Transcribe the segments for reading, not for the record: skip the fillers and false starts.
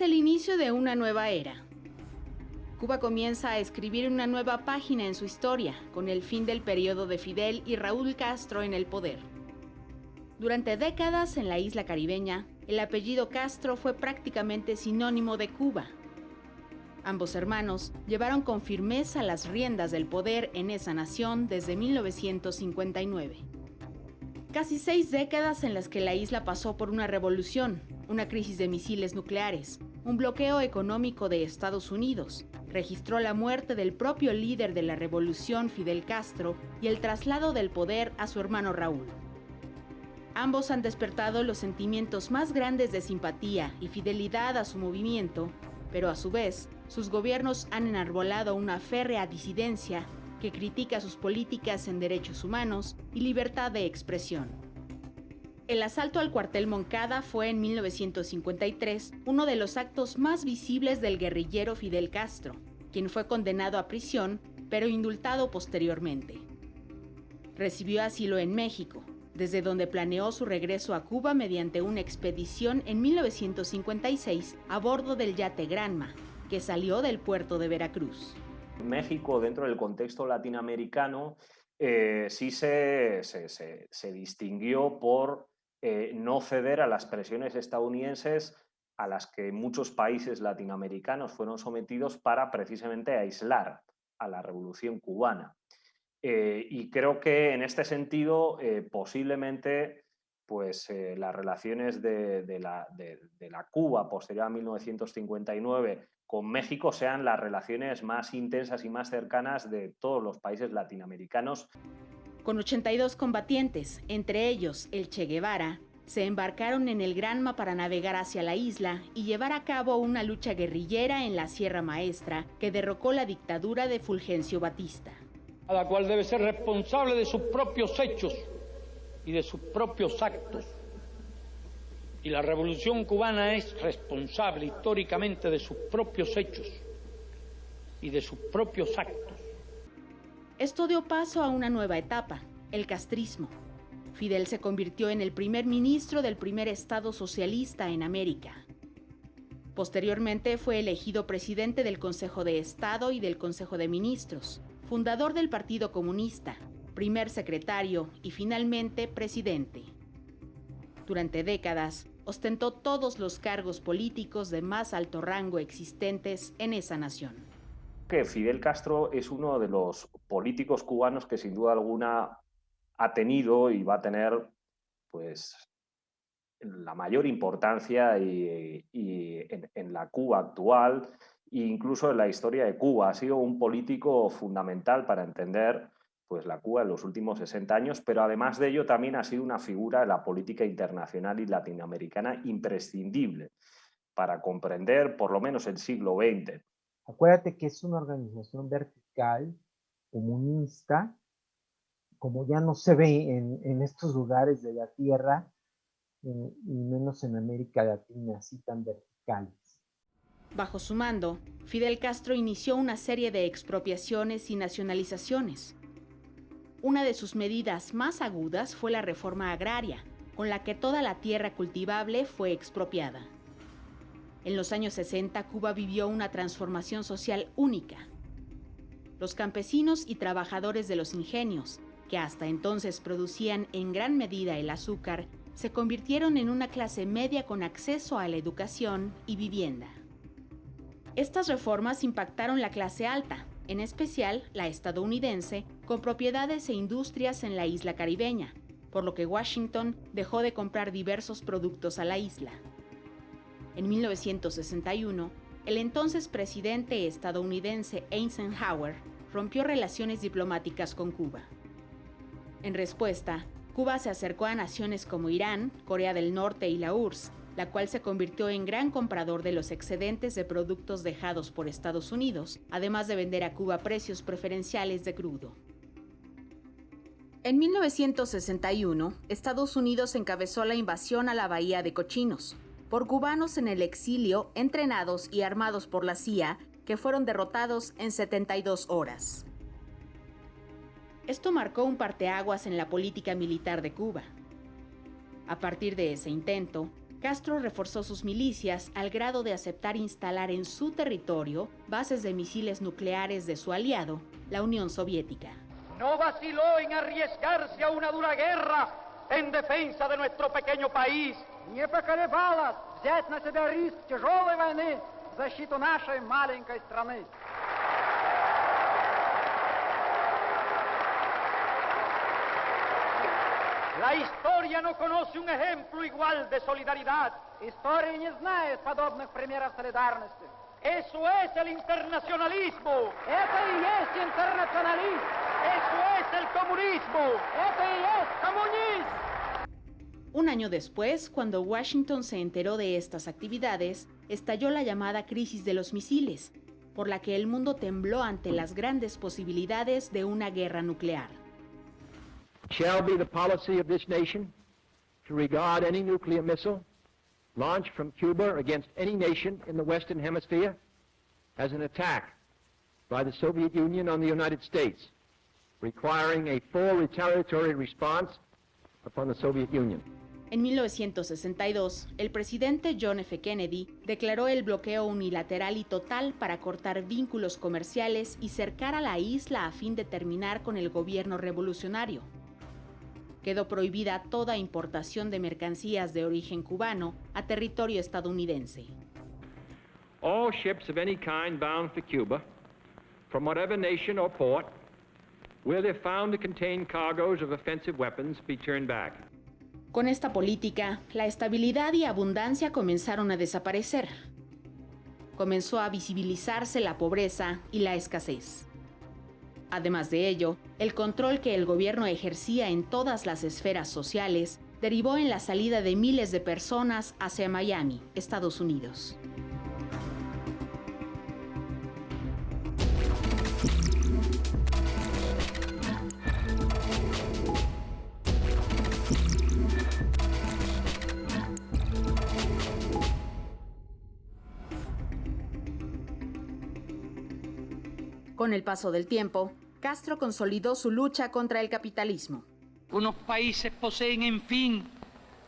Es el inicio de una nueva era. Cuba comienza a escribir una nueva página en su historia, con el fin del periodo de Fidel y Raúl Castro en el poder. Durante décadas en la isla caribeña, el apellido Castro fue prácticamente sinónimo de Cuba. Ambos hermanos llevaron con firmeza las riendas del poder en esa nación desde 1959. Casi 6 décadas en las que la isla pasó por una revolución, una crisis de misiles nucleares, un bloqueo económico de Estados Unidos, registró la muerte del propio líder de la revolución, Fidel Castro, y el traslado del poder a su hermano Raúl. Ambos han despertado los sentimientos más grandes de simpatía y fidelidad a su movimiento, pero a su vez, sus gobiernos han enarbolado una férrea disidencia que critica sus políticas en derechos humanos y libertad de expresión. El asalto al cuartel Moncada fue en 1953 uno de los actos más visibles del guerrillero Fidel Castro, quien fue condenado a prisión, pero indultado posteriormente. Recibió asilo en México, desde donde planeó su regreso a Cuba mediante una expedición en 1956 a bordo del yate Granma, que salió del puerto de Veracruz. México, dentro del contexto latinoamericano, sí se distinguió por no ceder a las presiones estadounidenses a las que muchos países latinoamericanos fueron sometidos para precisamente aislar a la revolución cubana. Y creo que en este sentido posiblemente pues, las relaciones de la Cuba posterior a 1959 con México sean las relaciones más intensas y más cercanas de todos los países latinoamericanos. Con 82 combatientes, entre ellos el Che Guevara, se embarcaron en el Granma para navegar hacia la isla y llevar a cabo una lucha guerrillera en la Sierra Maestra que derrocó la dictadura de Fulgencio Batista. Cada cual debe ser responsable de sus propios hechos y de sus propios actos. Y la Revolución Cubana es responsable históricamente de sus propios hechos y de sus propios actos. Esto dio paso a una nueva etapa, el castrismo. Fidel se convirtió en el primer ministro del primer estado socialista en América. Posteriormente fue elegido presidente del Consejo de Estado y del Consejo de Ministros, fundador del Partido Comunista, primer secretario y finalmente presidente. Durante décadas, ostentó todos los cargos políticos de más alto rango existentes en esa nación. Que Fidel Castro es uno de los políticos cubanos que sin duda alguna ha tenido y va a tener pues, la mayor importancia en la Cuba actual e incluso en la historia de Cuba. Ha sido un político fundamental para entender pues, la Cuba en los últimos 60 años, pero además de ello también ha sido una figura de la política internacional y latinoamericana imprescindible para comprender por lo menos el siglo XX. Acuérdate que es una organización vertical, comunista, como ya no se ve en estos lugares de la Tierra, y menos en América Latina, así tan verticales. Bajo su mando, Fidel Castro inició una serie de expropiaciones y nacionalizaciones. Una de sus medidas más agudas fue la reforma agraria, con la que toda la tierra cultivable fue expropiada. En los años 60, Cuba vivió una transformación social única. Los campesinos y trabajadores de los ingenios, que hasta entonces producían en gran medida el azúcar, se convirtieron en una clase media con acceso a la educación y vivienda. Estas reformas impactaron la clase alta, en especial la estadounidense, con propiedades e industrias en la isla caribeña, por lo que Washington dejó de comprar diversos productos a la isla. En 1961, el entonces presidente estadounidense Eisenhower rompió relaciones diplomáticas con Cuba. En respuesta, Cuba se acercó a naciones como Irán, Corea del Norte y la URSS, la cual se convirtió en gran comprador de los excedentes de productos dejados por Estados Unidos, además de vender a Cuba precios preferenciales de crudo. En 1961, Estados Unidos encabezó la invasión a la Bahía de Cochinos, por cubanos en el exilio, entrenados y armados por la CIA, que fueron derrotados en 72 horas. Esto marcó un parteaguas en la política militar de Cuba. A partir de ese intento, Castro reforzó sus milicias al grado de aceptar instalar en su territorio bases de misiles nucleares de su aliado, la Unión Soviética. No vaciló en arriesgarse a una dura guerra en defensa de nuestro pequeño país. Не поколебалась взять на себя риск тяжелой войны в защиту нашей маленькой страны. La historia no conoce un ejemplo igual de solidaridad. История не знает подобных примеров солидарности. Eso es el internacionalismo. Это и есть интернационализм. Eso es el comunismo. Это и есть коммунизм. Un año después, cuando Washington se enteró de estas actividades, estalló la llamada crisis de los misiles, por la que el mundo tembló ante las grandes posibilidades de una guerra nuclear. Shall be the policy of this nation to regard any nuclear missile launched from Cuba against any nation in the Western Hemisphere as an attack by the Soviet Union on the United States, requiring a full retaliatory response upon the Soviet Union. En 1962, el presidente John F. Kennedy declaró el bloqueo unilateral y total para cortar vínculos comerciales y cercar a la isla a fin de terminar con el gobierno revolucionario. Quedó prohibida toda importación de mercancías de origen cubano a territorio estadounidense. All ships of any kind bound for Cuba, from whatever nation or port, where they're found to contain cargoes of offensive weapons, be turned back. Con esta política, la estabilidad y abundancia comenzaron a desaparecer. Comenzó a visibilizarse la pobreza y la escasez. Además de ello, el control que el gobierno ejercía en todas las esferas sociales derivó en la salida de miles de personas hacia Miami, Estados Unidos. Con el paso del tiempo, Castro consolidó su lucha contra el capitalismo. Unos países poseen, en fin,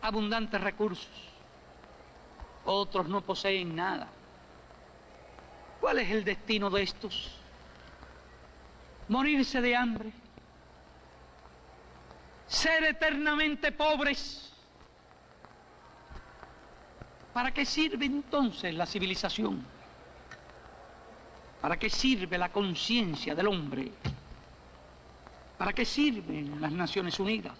abundantes recursos. Otros no poseen nada. ¿Cuál es el destino de estos? ¿Morirse de hambre? ¿Ser eternamente pobres? ¿Para qué sirve entonces la civilización? ¿Para qué sirve la conciencia del hombre? ¿Para qué sirven las Naciones Unidas?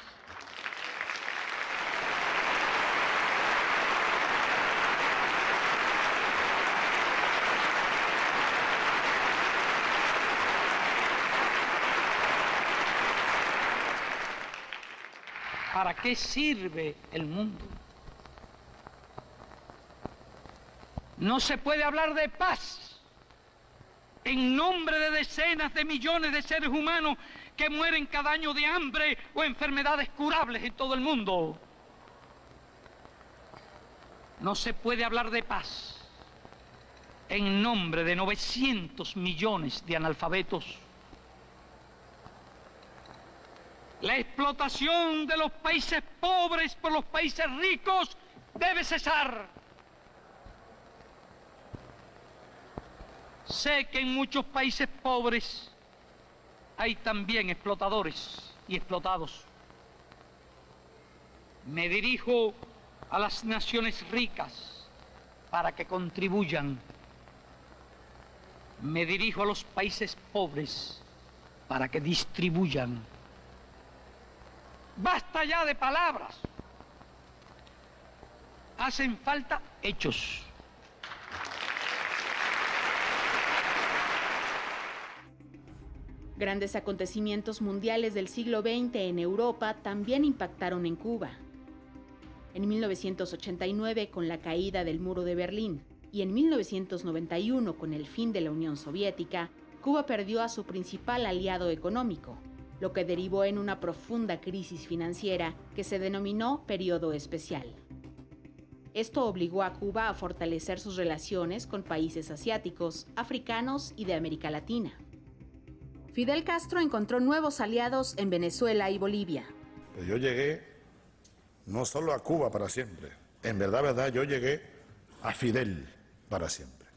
¿Para qué sirve el mundo? No se puede hablar de paz en nombre de decenas de millones de seres humanos que mueren cada año de hambre o enfermedades curables en todo el mundo. No se puede hablar de paz en nombre de 900 millones de analfabetos. La explotación de los países pobres por los países ricos debe cesar. Sé que en muchos países pobres hay también explotadores y explotados. Me dirijo a las naciones ricas para que contribuyan. Me dirijo a los países pobres para que distribuyan. Basta ya de palabras. Hacen falta hechos. Grandes acontecimientos mundiales del siglo XX en Europa también impactaron en Cuba. En 1989, con la caída del Muro de Berlín, y en 1991, con el fin de la Unión Soviética, Cuba perdió a su principal aliado económico, lo que derivó en una profunda crisis financiera que se denominó Período Especial. Esto obligó a Cuba a fortalecer sus relaciones con países asiáticos, africanos y de América Latina. Fidel Castro encontró nuevos aliados en Venezuela y Bolivia. Yo llegué no solo a Cuba para siempre, En verdad, yo llegué a Fidel para siempre.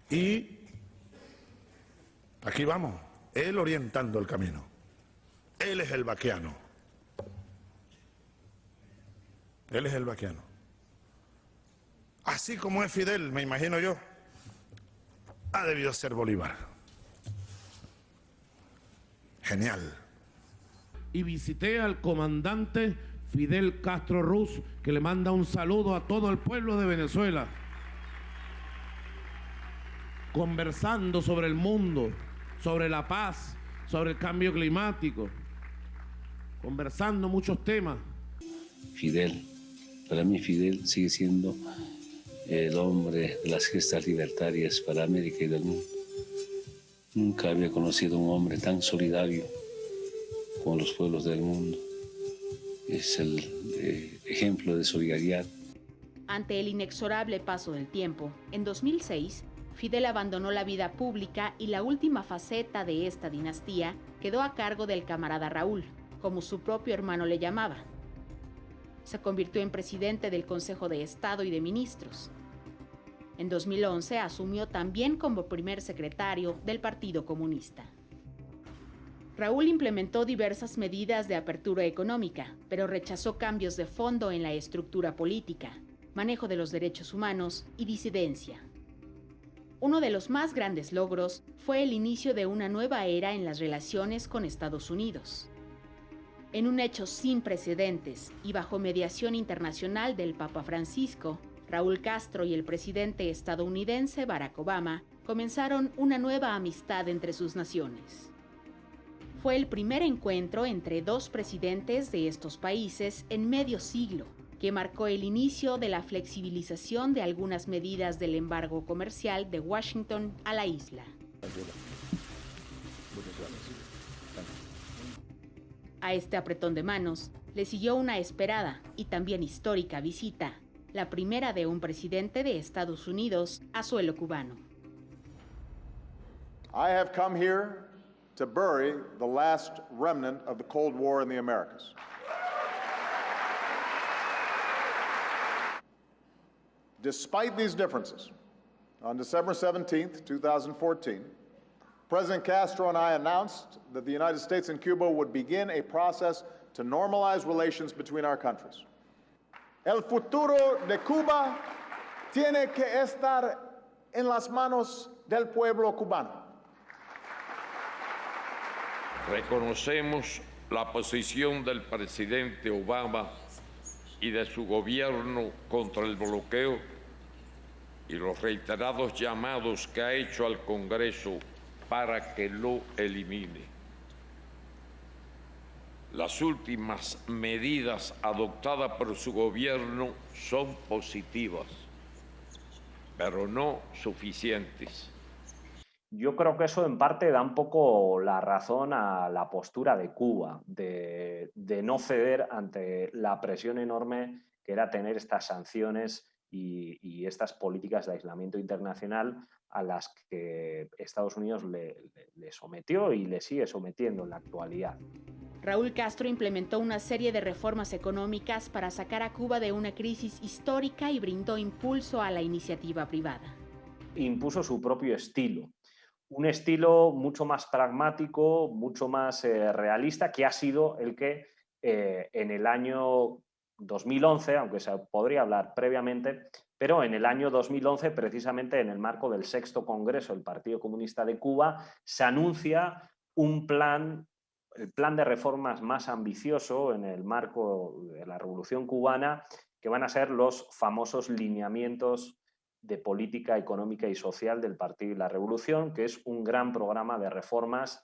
Y aquí vamos, él orientando el camino. Él es el baquiano. Él es el baquiano. Así como es Fidel, me imagino yo, ha debido ser Bolívar. Genial. Y visité al comandante Fidel Castro Ruz, que le manda un saludo a todo el pueblo de Venezuela, conversando sobre el mundo, sobre la paz, sobre el cambio climático, conversando muchos temas. Fidel, para mí Fidel sigue siendo el hombre de las gestas libertarias para América y del mundo. Nunca había conocido un hombre tan solidario con los pueblos del mundo. Es el ejemplo de solidaridad. Ante el inexorable paso del tiempo, en 2006, Fidel abandonó la vida pública y la última faceta de esta dinastía quedó a cargo del camarada Raúl, como su propio hermano le llamaba. Se convirtió en presidente del Consejo de Estado y de Ministros. En 2011 asumió también como primer secretario del Partido Comunista. Raúl implementó diversas medidas de apertura económica, pero rechazó cambios de fondo en la estructura política, manejo de los derechos humanos y disidencia. Uno de los más grandes logros fue el inicio de una nueva era en las relaciones con Estados Unidos. En un hecho sin precedentes y bajo mediación internacional del Papa Francisco, Raúl Castro y el presidente estadounidense Barack Obama comenzaron una nueva amistad entre sus naciones. Fue el primer encuentro entre dos presidentes de estos países en medio siglo, que marcó el inicio de la flexibilización de algunas medidas del embargo comercial de Washington a la isla. A este apretón de manos le siguió una esperada y también histórica visita, la primera de un presidente de Estados Unidos a suelo cubano. I have come here to bury the last remnant of the Cold War in the Americas. Despite these differences, on December 17th, 2014, President Castro and I announced that the United States and Cuba would begin a process to normalize relations between our countries. El futuro de Cuba tiene que estar en las manos del pueblo cubano. Reconocemos la posición del presidente Obama y de su gobierno contra el bloqueo y los reiterados llamados que ha hecho al Congreso para que lo elimine. Las últimas medidas adoptadas por su gobierno son positivas, pero no suficientes. Yo creo que eso en parte da un poco la razón a la postura de Cuba, de no ceder ante la presión enorme que era tener estas sanciones y estas políticas de aislamiento internacional a las que Estados Unidos le sometió y le sigue sometiendo en la actualidad. Raúl Castro implementó una serie de reformas económicas para sacar a Cuba de una crisis histórica y brindó impulso a la iniciativa privada. Impuso su propio estilo. Un estilo mucho más pragmático, mucho más realista, que ha sido el que en el año 2011, aunque se podría hablar previamente, pero en el año 2011, precisamente en el marco del 6º Congreso del Partido Comunista de Cuba, se anuncia un plan, el plan de reformas más ambicioso en el marco de la Revolución Cubana, que van a ser los famosos lineamientos de política económica y social del Partido y la Revolución, que es un gran programa de reformas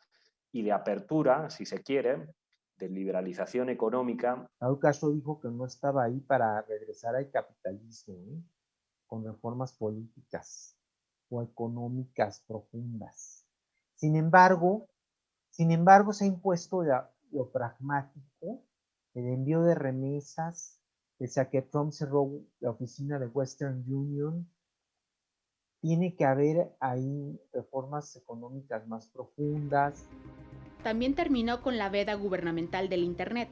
y de apertura, si se quiere, de liberalización económica. Raúl Castro dijo que no estaba ahí para regresar al capitalismo, con reformas políticas o económicas profundas. Sin embargo, se ha impuesto lo pragmático, el envío de remesas, pese a que Trump cerró la oficina de Western Union. Tiene que haber ahí reformas económicas más profundas. También terminó con la veda gubernamental del Internet.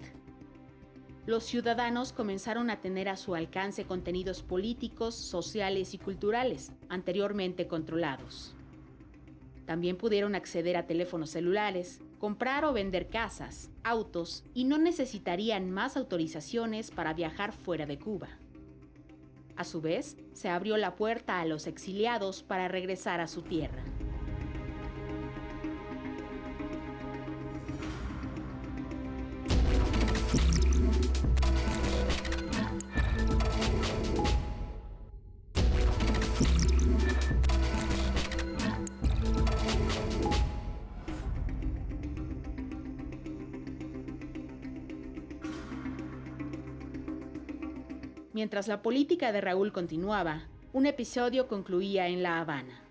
los ciudadanos comenzaron a tener a su alcance contenidos políticos, sociales y culturales, anteriormente controlados. También pudieron acceder a teléfonos celulares, comprar o vender casas, autos, y no necesitarían más autorizaciones para viajar fuera de Cuba. A su vez, se abrió la puerta a los exiliados para regresar a su tierra. Mientras la política de Raúl continuaba, un episodio concluía en La Habana.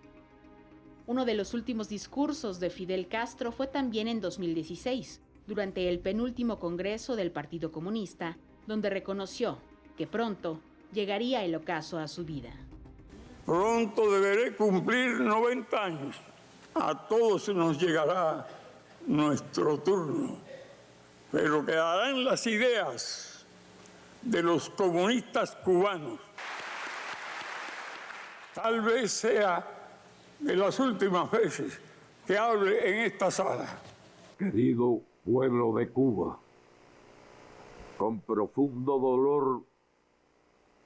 Uno de los últimos discursos de Fidel Castro fue también en 2016, durante el penúltimo congreso del Partido Comunista, donde reconoció que pronto llegaría el ocaso a su vida. Pronto deberé cumplir 90 años. A todos nos llegará nuestro turno, pero quedarán las ideas de los comunistas cubanos. Tal vez sea de las últimas veces que hable en esta sala. Querido pueblo de Cuba, con profundo dolor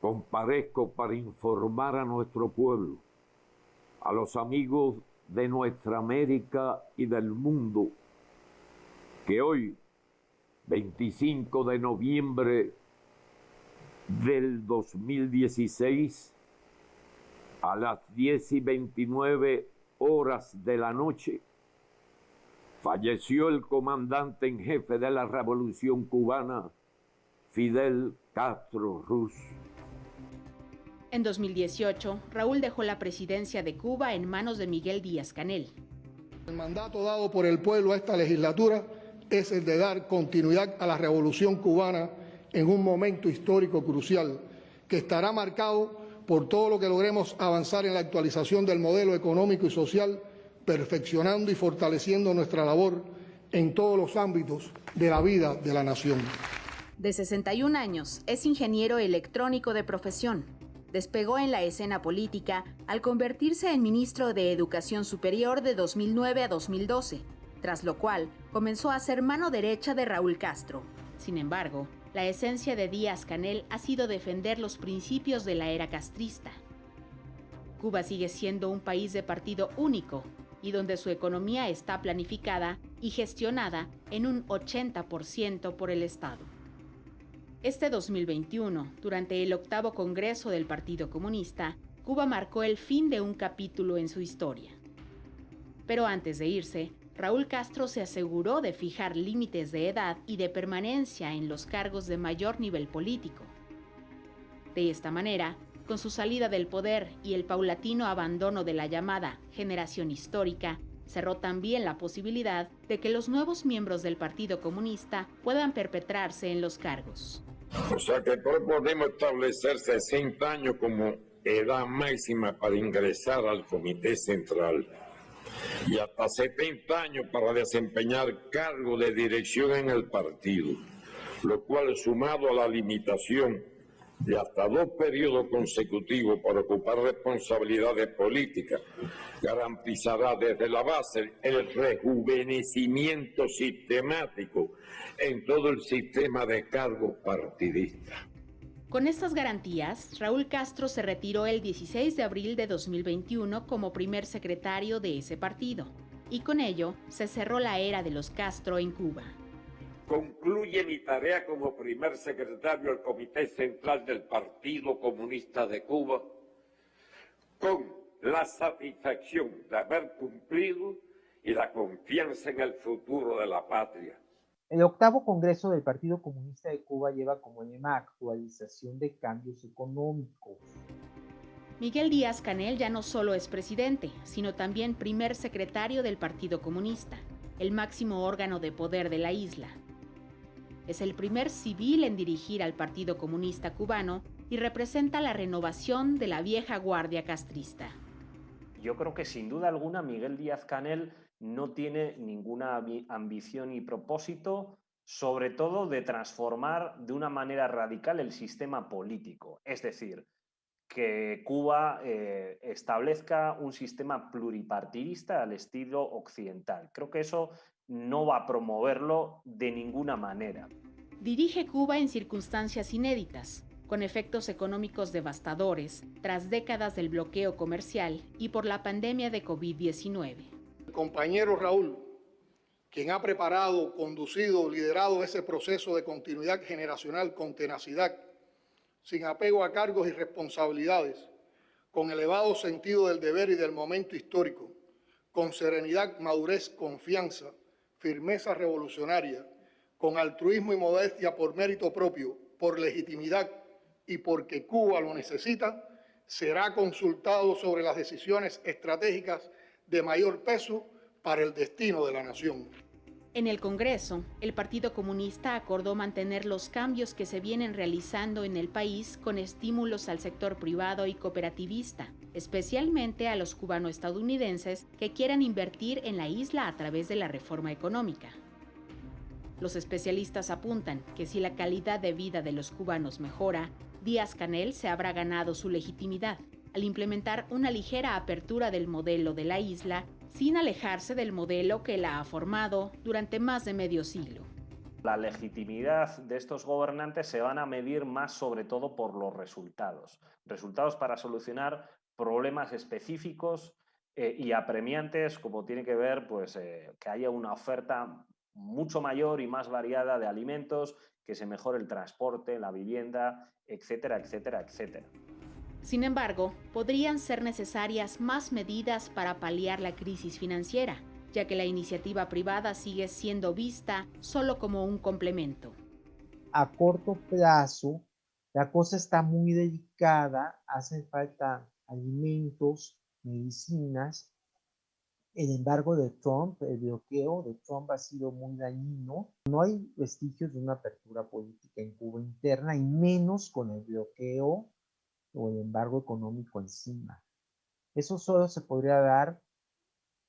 comparezco para informar a nuestro pueblo, a los amigos de nuestra América y del mundo, que hoy, 25 de noviembre del 2016, a las 10:29 de la noche, falleció el comandante en jefe de la Revolución Cubana, Fidel Castro Ruz. En 2018, Raúl dejó la presidencia de Cuba en manos de Miguel Díaz-Canel. El mandato dado por el pueblo a esta legislatura es el de dar continuidad a la Revolución Cubana en un momento histórico crucial que estará marcado por todo lo que logremos avanzar en la actualización del modelo económico y social, perfeccionando y fortaleciendo nuestra labor en todos los ámbitos de la vida de la nación. De 61 años, es ingeniero electrónico de profesión. Despegó en la escena política al convertirse en ministro de Educación Superior de 2009 a 2012, tras lo cual comenzó a ser mano derecha de Raúl Castro. Sin embargo, la esencia de Díaz-Canel ha sido defender los principios de la era castrista. Cuba sigue siendo un país de partido único y donde su economía está planificada y gestionada en un 80% por el Estado. Este 2021, durante el 8º Congreso del Partido Comunista, Cuba marcó el fin de un capítulo en su historia. Pero antes de irse, Raúl Castro se aseguró de fijar límites de edad y de permanencia en los cargos de mayor nivel político. De esta manera, con su salida del poder y el paulatino abandono de la llamada generación histórica, cerró también la posibilidad de que los nuevos miembros del Partido Comunista puedan perpetrarse en los cargos. O sea que proponemos establecer 60 años como edad máxima para ingresar al Comité Central y hasta 70 años para desempeñar cargo de dirección en el partido, lo cual, sumado a la limitación de hasta 2 periodos consecutivos para ocupar responsabilidades políticas, garantizará desde la base el rejuvenecimiento sistemático en todo el sistema de cargos partidistas. Con estas garantías, Raúl Castro se retiró el 16 de abril de 2021 como primer secretario de ese partido, y con ello se cerró la era de los Castro en Cuba. Concluye mi tarea como primer secretario del Comité Central del Partido Comunista de Cuba con la satisfacción de haber cumplido y la confianza en el futuro de la patria. El 8º Congreso del Partido Comunista de Cuba lleva como lema actualización de cambios económicos. Miguel Díaz-Canel ya no solo es presidente, sino también primer secretario del Partido Comunista, el máximo órgano de poder de la isla. Es el primer civil en dirigir al Partido Comunista Cubano y representa la renovación de la vieja guardia castrista. Yo creo que sin duda alguna Miguel Díaz-Canel no tiene ninguna ambición y propósito sobre todo de transformar de una manera radical el sistema político, es decir, que Cuba establezca un sistema pluripartidista al estilo occidental. Creo que eso no va a promoverlo de ninguna manera. Dirige Cuba en circunstancias inéditas, con efectos económicos devastadores, tras décadas del bloqueo comercial y por la pandemia de COVID-19. El compañero Raúl, quien ha preparado, conducido, liderado ese proceso de continuidad generacional con tenacidad, sin apego a cargos y responsabilidades, con elevado sentido del deber y del momento histórico, con serenidad, madurez, confianza, firmeza revolucionaria, con altruismo y modestia por mérito propio, por legitimidad y porque Cuba lo necesita, será consultado sobre las decisiones estratégicas de mayor peso para el destino de la nación. En el Congreso, el Partido Comunista acordó mantener los cambios que se vienen realizando en el país con estímulos al sector privado y cooperativista, especialmente a los cubano-estadounidenses que quieran invertir en la isla a través de la reforma económica. Los especialistas apuntan que si la calidad de vida de los cubanos mejora, Díaz-Canel se habrá ganado su legitimidad al implementar una ligera apertura del modelo de la isla sin alejarse del modelo que la ha formado durante más de medio siglo. La legitimidad de estos gobernantes se van a medir más sobre todo por los resultados. Resultados para solucionar problemas específicos y apremiantes, como tiene que ver que haya una oferta mucho mayor y más variada de alimentos, que se mejore el transporte, la vivienda, etcétera, etcétera, etcétera. Sin embargo, podrían ser necesarias más medidas para paliar la crisis financiera, ya que la iniciativa privada sigue siendo vista solo como un complemento. A corto plazo, la cosa está muy delicada, hacen falta alimentos, medicinas. El embargo de Trump, el bloqueo de Trump ha sido muy dañino. No hay vestigios de una apertura política en Cuba interna, y menos con el bloqueo o el embargo económico encima. Eso solo se podría dar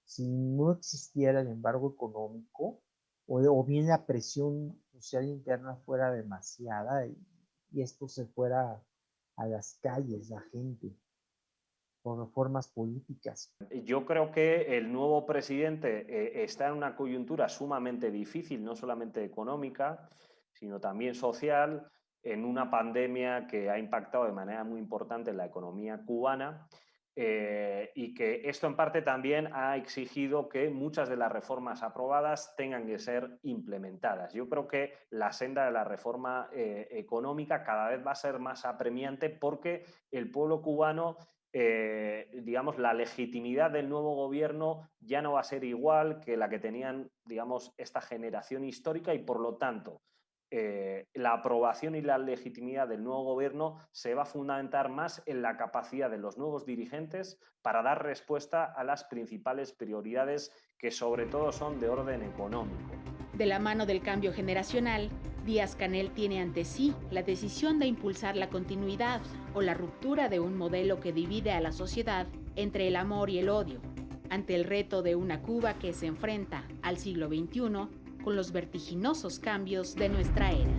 si no existiera el embargo económico o bien la presión social interna fuera demasiada y esto se fuera a las calles, la gente, por reformas políticas. Yo creo que el nuevo presidente está en una coyuntura sumamente difícil, no solamente económica, sino también social, en una pandemia que ha impactado de manera muy importante en la economía cubana y que esto en parte también ha exigido que muchas de las reformas aprobadas tengan que ser implementadas. Yo creo que la senda de la reforma económica cada vez va a ser más apremiante porque el pueblo cubano, digamos, la legitimidad del nuevo gobierno ya no va a ser igual que la que tenían, digamos, esta generación histórica y por lo tanto la aprobación y la legitimidad del nuevo gobierno se va a fundamentar más en la capacidad de los nuevos dirigentes para dar respuesta a las principales prioridades que sobre todo son de orden económico. De la mano del cambio generacional, Díaz-Canel tiene ante sí la decisión de impulsar la continuidad o la ruptura de un modelo que divide a la sociedad entre el amor y el odio, ante el reto de una Cuba que se enfrenta al siglo XXI con los vertiginosos cambios de nuestra era.